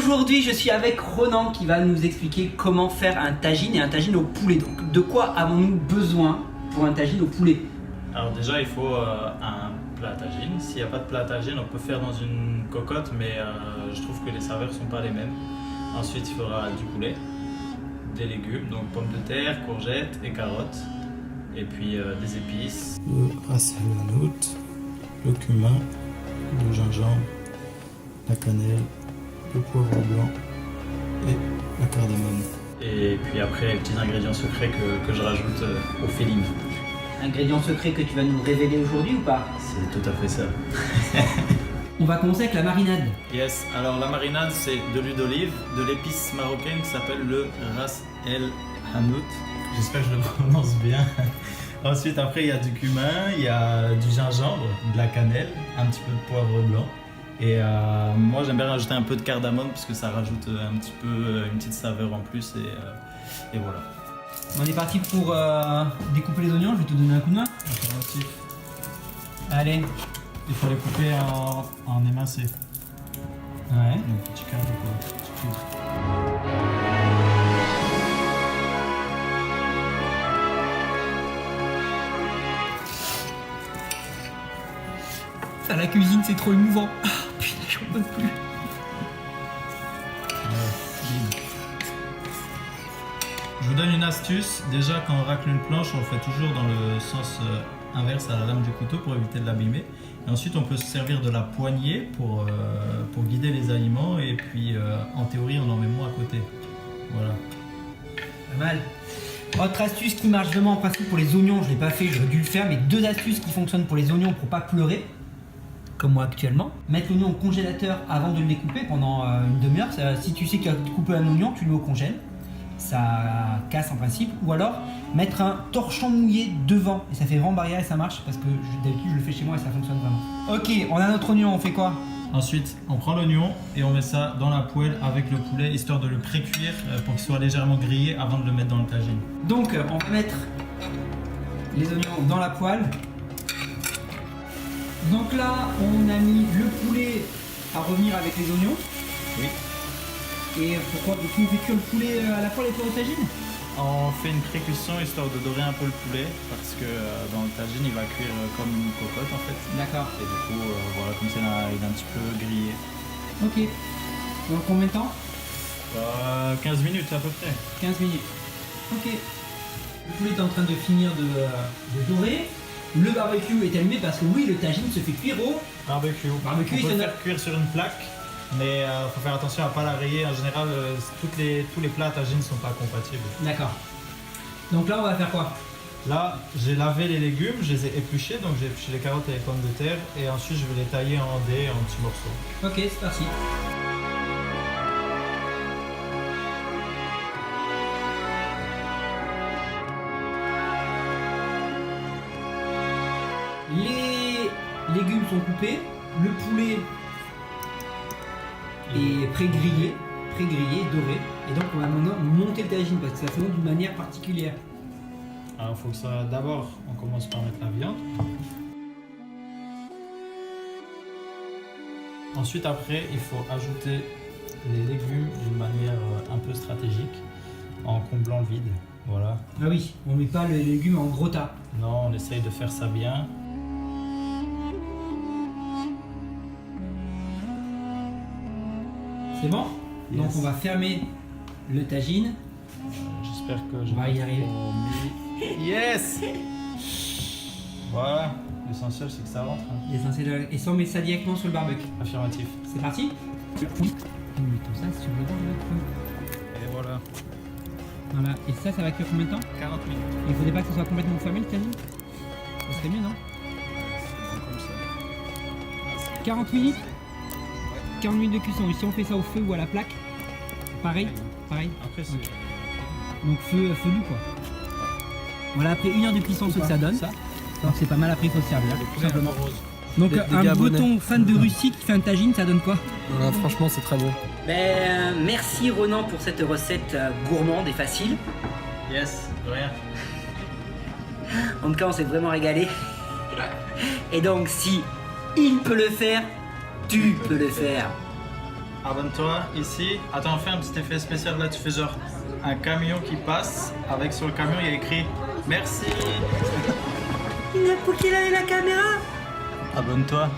Aujourd'hui, je suis avec Ronan qui va nous expliquer comment faire un tagine et un tagine au poulet. Donc, de quoi avons-nous besoin pour un tagine au poulet? Alors déjà, il faut un plat à tagine. S'il n'y a pas de plat à tagine, on peut faire dans une cocotte, mais je trouve que les saveurs ne sont pas les mêmes. Ensuite, il faudra du poulet, des légumes, donc pommes de terre, courgettes et carottes, et puis des épices. Le ras el hanout, le cumin, le gingembre, la cannelle, le poivre blanc et la cardamome. Et puis après, les petits ingrédients secrets que je rajoute au feeling. Ingrédients secrets que tu vas nous révéler aujourd'hui ou pas? C'est tout à fait ça. On va commencer avec la marinade. Yes, alors la marinade, c'est de l'huile d'olive, de l'épice marocaine qui s'appelle le ras el hanout. J'espère que je le prononce bien. Ensuite, après, il y a du cumin, il y a du gingembre, de la cannelle, un petit peu de poivre blanc. Et moi, j'aime bien rajouter un peu de cardamome parce que ça rajoute un petit peu une petite saveur en plus. Et voilà. On est parti pour découper les oignons, je vais te donner un coup de main. Alternatif. Allez. Il faut les couper en émincé. Ouais. Donc petit quart de quoi. Petit cube. Faire la cuisine, c'est trop émouvant. Ah, putain, j'en peux plus. Je vous donne une astuce. Déjà, quand on racle une planche, on le fait toujours dans le sens inverse à la lame du couteau pour éviter de l'abîmer. Et ensuite, on peut se servir de la poignée pour guider les aliments. Et puis, en théorie, on en met moins à côté. Voilà. Pas mal. Autre astuce qui marche vraiment en principe pour les oignons, je l'ai pas fait, j'aurais dû le faire, mais deux astuces qui fonctionnent pour les oignons pour pas pleurer, comme moi actuellement. Mettre l'oignon au congélateur avant de le découper pendant une demi-heure. Si tu sais qu'il va couper un oignon, tu le mets au congèle. Ça casse en principe. Ou alors mettre un torchon mouillé devant et ça fait vraiment barrière et ça marche parce que d'habitude je le fais chez moi et ça fonctionne vraiment. Ok, on a notre oignon, on fait quoi? Ensuite, on prend l'oignon et on met ça dans la poêle avec le poulet, histoire de le pré-cuire pour qu'il soit légèrement grillé avant de le mettre dans le tagine. Donc on va mettre les oignons dans la poêle. Donc là, on a mis le poulet à revenir avec les oignons. Oui. Et pourquoi tu nous fais cuire le poulet à la poêle et pas au tagine? On fait une pré-cuisson histoire de dorer un peu le poulet parce que dans le tagine, il va cuire comme une cocotte en fait. D'accord. Et du coup, voilà, comme ça, il est un petit peu grillé. Ok. Donc combien de temps? 15 minutes à peu près. 15 minutes. Ok. Le poulet est en train de finir de dorer. Le barbecue est allumé parce que oui, le tagine se fait cuire au Barbecue. barbecue. On peut il le se faire cuire sur une plaque, mais faut faire attention à pas la rayer. En général, tous les plats à tagine ne sont pas compatibles. D'accord. Donc là, on va faire quoi? Là, j'ai lavé les légumes, je les ai épluchés, donc j'ai épluché les carottes et les pommes de terre, et ensuite je vais les tailler en dés, en petits morceaux. Ok, c'est parti. Les légumes sont coupés, le poulet est pré-grillé, doré, et donc on va maintenant monter le tagine parce que ça se monte d'une manière particulière. Alors, il faut que ça. D'abord, on commence par mettre la viande. Ensuite, après, il faut ajouter les légumes d'une manière un peu stratégique, en comblant le vide. Voilà. Ah oui, on met pas les légumes en gros tas. Non, on essaye de faire ça bien. C'est bon? Yes. Donc on va fermer le tagine. J'espère que On va y arriver. Yes. Voilà. L'essentiel, c'est que ça rentre. Hein. L'essentiel, et ça on met ça directement sur le barbecue. Affirmatif. C'est parti? Oui. On met tout ça sur le barbecue. Et voilà. Voilà. Et ça va cuire combien de temps? 40 minutes. Il faudrait pas que ça soit complètement fermé le tagine? Ça serait mieux, non? C'est comme ça. 40 minutes? 40 minutes de cuisson. Et si on fait ça au feu ou à la plaque? Pareil? Pareil. Après, c'est. Ok. Donc feu doux quoi. Voilà, après 1 heure de cuisson, ce que ça donne. Donc c'est pas mal, après il faut se servir, tout simplement. Donc un breton fan de Russie qui fait un tagine, ça donne quoi? Voilà, franchement, c'est très bon. Merci Ronan pour cette recette gourmande et facile. Yes, de rien. En tout cas, on s'est vraiment régalé. Et donc, si il peut le faire, tu peux le faire. Abonne-toi ici. Attends, fais un petit effet spécial là. Tu fais genre un camion qui passe. Avec sur le camion, il y a écrit merci. Il a pour qu'il avait la caméra. Abonne-toi.